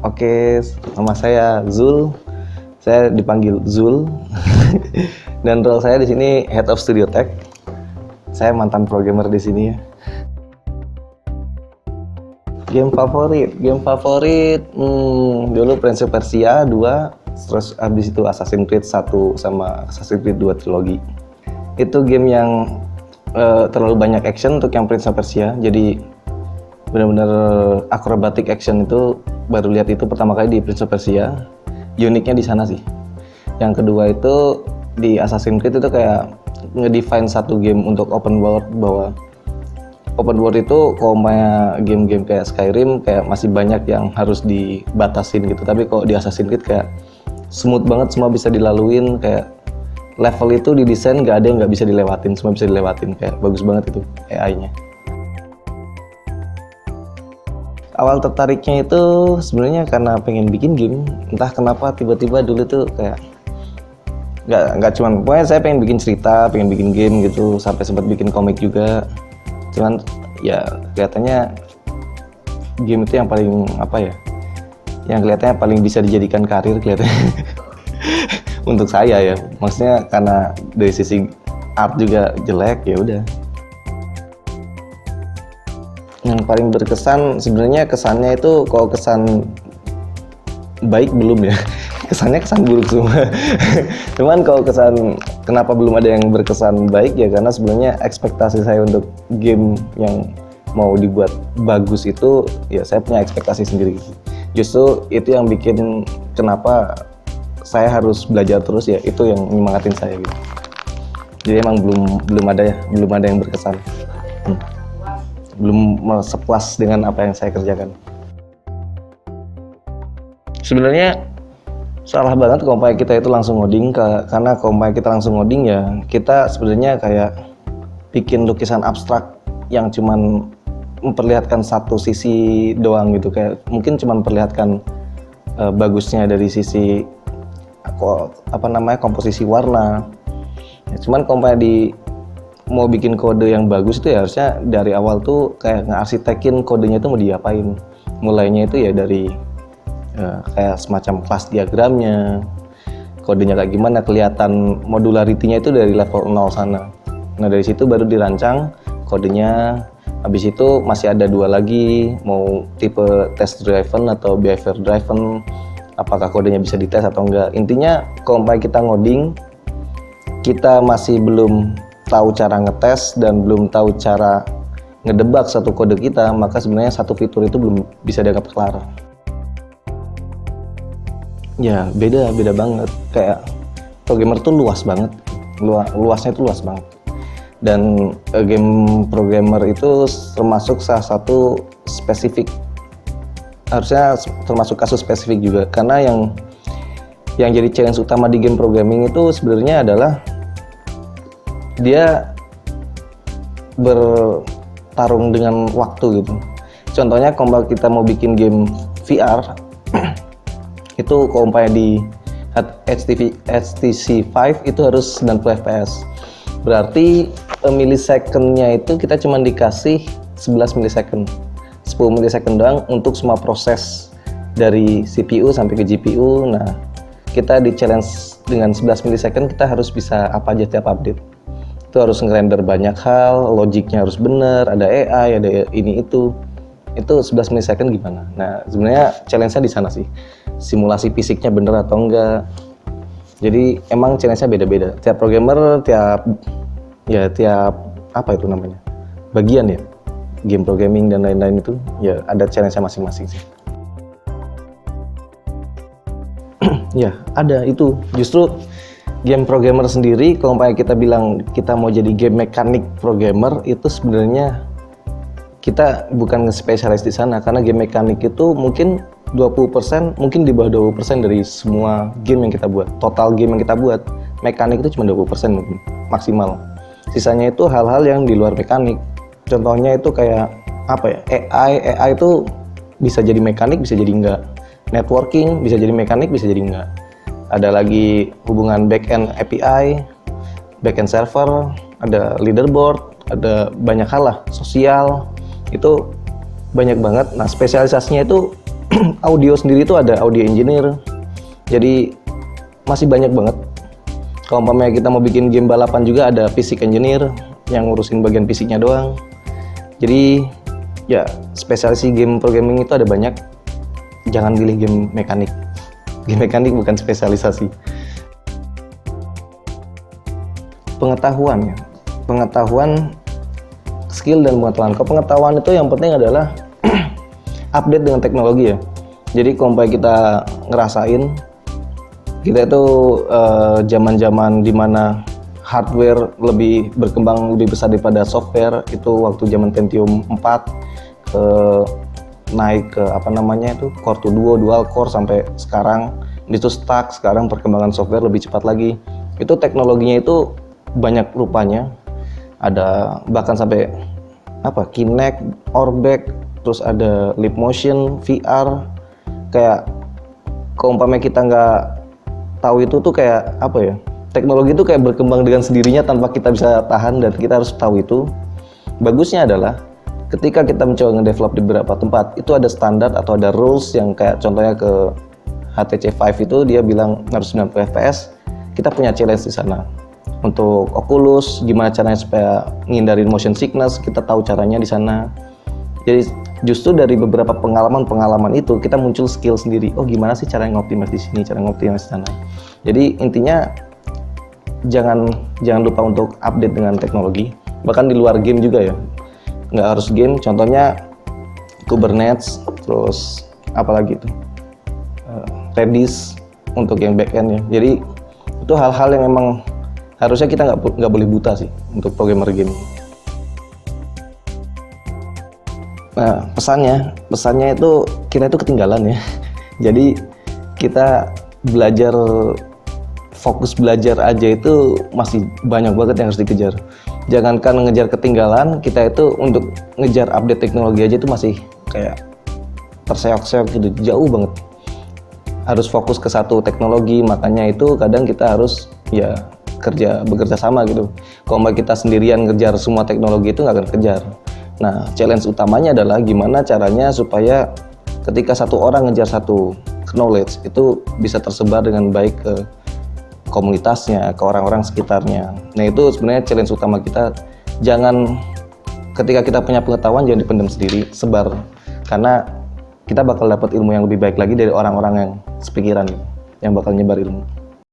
Oke, nama saya Zul. Saya dipanggil Zul. Dan role saya di sini Head of Studio Tech. Saya mantan programmer di sini ya. Game favorit, dulu Prince of Persia 2, terus abis itu Assassin's Creed 1 sama Assassin's Creed 2 trilogi. Itu game yang terlalu banyak action untuk yang Prince of Persia, jadi benar-benar acrobatic action itu baru lihat itu pertama kali di Prince of Persia. Uniknya di sana sih. Yang kedua itu di Assassin's Creed itu kayak ngedefine satu game untuk open world, bahwa open world itu kalau umpamanya game-game kayak Skyrim kayak masih banyak yang harus dibatasin gitu, tapi kalau di Assassin's Creed kayak smooth banget, semua bisa dilaluin, kayak level itu didesain nggak ada yang nggak bisa dilewatin, semua bisa dilewatin, kayak bagus banget itu AI-nya. Awal tertariknya itu sebenarnya karena pengen bikin game, entah kenapa tiba-tiba dulu tuh kayak nggak cuman, pokoknya saya pengen bikin cerita, pengen bikin game gitu, sampai sempat bikin komik juga. Cuman ya kelihatannya game itu yang paling apa ya, yang kelihatannya paling bisa dijadikan karir kelihatannya. Untuk saya ya, maksudnya karena dari sisi art juga jelek, ya udah. Yang paling berkesan sebenarnya kesannya itu, kalau kesan baik belum ya, kesannya kesan buruk semua. Cuman kalau kesan kenapa belum ada yang berkesan baik ya, karena sebenarnya ekspektasi saya untuk game yang mau dibuat bagus itu ya saya punya ekspektasi sendiri. Justru itu yang bikin kenapa saya harus belajar terus, ya itu yang nyemangatin saya gitu. Jadi emang belum ada yang berkesan. Belum sepuas dengan apa yang saya kerjakan. Sebenarnya salah banget kalau kita itu langsung ngoding, karena kalau kita langsung ngoding ya kita sebenarnya kayak bikin lukisan abstrak yang cuman memperlihatkan satu sisi doang gitu, kayak mungkin cuman memperlihatkan bagusnya dari sisi komposisi warna. Ya, cuman kalau mau bikin kode yang bagus itu ya harusnya dari awal tuh kayak ngearsitekin kodenya itu mau diapain. Mulainya itu ya dari kayak semacam kelas diagramnya, kodenya kayak gimana, kelihatan modularity-nya itu dari level 0 sana. Nah dari situ baru dirancang kodenya. Habis itu masih ada 2 lagi, mau tipe test driven atau behavior driven, apakah kodenya bisa dites atau enggak. Intinya kalau kita ngoding, kita masih belum tahu cara ngetes dan belum tahu cara ngedebak satu kode kita, maka sebenarnya satu fitur itu belum bisa dianggap kelar. Ya beda banget, kayak programmer tuh luas banget, luasnya itu luas banget. Dan game programmer itu termasuk salah satu spesifik, harusnya termasuk kasus spesifik juga, karena yang jadi challenge utama di game programming itu sebenarnya adalah dia bertarung dengan waktu gitu. Contohnya kalau kita mau bikin game VR itu kalau di HTC Vive itu harus 90 fps. Berarti milisecond-nya itu kita cuma dikasih 11 milisecond. 10 milisecond doang untuk semua proses dari CPU sampai ke GPU. Nah, kita di challenge dengan 11 milisecond, kita harus bisa apa aja tiap update. Itu harus ngerender banyak hal, logiknya harus bener, ada AI, ada ini itu 11 milisecond gimana. Nah sebenarnya challenge-nya di sana sih, simulasi fisiknya bener atau enggak. Jadi emang challenge-nya beda-beda, tiap programmer, tiap apa itu namanya, bagian ya, game programming dan lain-lain itu ya ada challenge-nya masing-masing sih. Ya ada itu, justru game programmer sendiri, kalau kita bilang kita mau jadi game mekanik programmer, itu sebenarnya kita bukan nge-spesialis di sana, karena game mekanik itu mungkin 20%, mungkin di bawah 20% dari semua game yang kita buat. Total game yang kita buat, mekanik itu cuma 20% mungkin, maksimal. Sisanya itu hal-hal yang di luar mekanik. Contohnya itu kayak apa ya, AI itu bisa jadi mekanik, bisa jadi enggak. Networking bisa jadi mekanik, bisa jadi enggak. Ada lagi hubungan back-end API, back-end server, ada leaderboard, ada banyak hal lah, sosial, itu banyak banget. Nah spesialisasinya itu audio sendiri itu ada audio engineer. Jadi masih banyak banget. Kalau umpamanya kita mau bikin game balapan juga ada physics engineer yang ngurusin bagian fisiknya doang. Jadi ya spesialisasi game programming itu ada banyak. Jangan pilih game mekanik. Game mekanik bukan spesialisasi. Pengetahuan, skill dan pengetahuan. Kalau pengetahuan itu yang penting adalah update dengan teknologi ya. Jadi kalau kita ngerasain, kita itu zaman-zaman dimana hardware lebih berkembang lebih besar daripada software, itu waktu zaman Pentium 4 naik ke Core 2 Duo, dual core sampai sekarang itu stuck. Sekarang perkembangan software lebih cepat lagi. Itu teknologinya itu banyak rupanya. Ada bahkan sampai Kinect, Orbek, terus ada Leap Motion, VR. Kayak kalau umpamanya kita nggak tahu itu tuh kayak teknologi itu kayak berkembang dengan sendirinya tanpa kita bisa tahan, dan kita harus tahu itu. Bagusnya adalah ketika kita mencoba nge-develop di beberapa tempat, itu ada standar atau ada rules yang kayak contohnya ke HTC Vive itu dia bilang harus 90 fps. Kita punya challenge di sana. Untuk Oculus, gimana caranya supaya ngindarin motion sickness, kita tahu caranya di sana. Jadi justru dari beberapa pengalaman itu kita muncul skill sendiri. Oh, gimana sih cara ngoptimis di sini, cara ngoptimis di sana. Jadi intinya jangan lupa untuk update dengan teknologi. Bahkan di luar game juga ya. Nggak harus game, contohnya Kubernetes, terus apalagi itu Redis untuk yang backend ya. Jadi itu hal-hal yang memang harusnya kita nggak boleh buta sih untuk programmer game. Nah, pesannya itu kita itu ketinggalan ya. Jadi kita fokus belajar aja itu masih banyak banget yang harus dikejar. Jangankan ngejar ketinggalan, kita itu untuk ngejar update teknologi aja itu masih kayak terseok-seok gitu, jauh banget. Harus fokus ke satu teknologi, makanya itu kadang kita harus bekerja sama gitu. Kalau kita sendirian ngejar semua teknologi itu nggak akan kejar. Nah, challenge utamanya adalah gimana caranya supaya ketika satu orang ngejar satu knowledge itu bisa tersebar dengan baik ke komunitasnya, ke orang-orang sekitarnya. Nah, itu sebenarnya challenge utama kita. Jangan ketika kita punya pengetahuan jangan dipendam sendiri, sebar. Karena kita bakal dapat ilmu yang lebih baik lagi dari orang-orang yang sepikiran, yang bakal nyebar ilmu.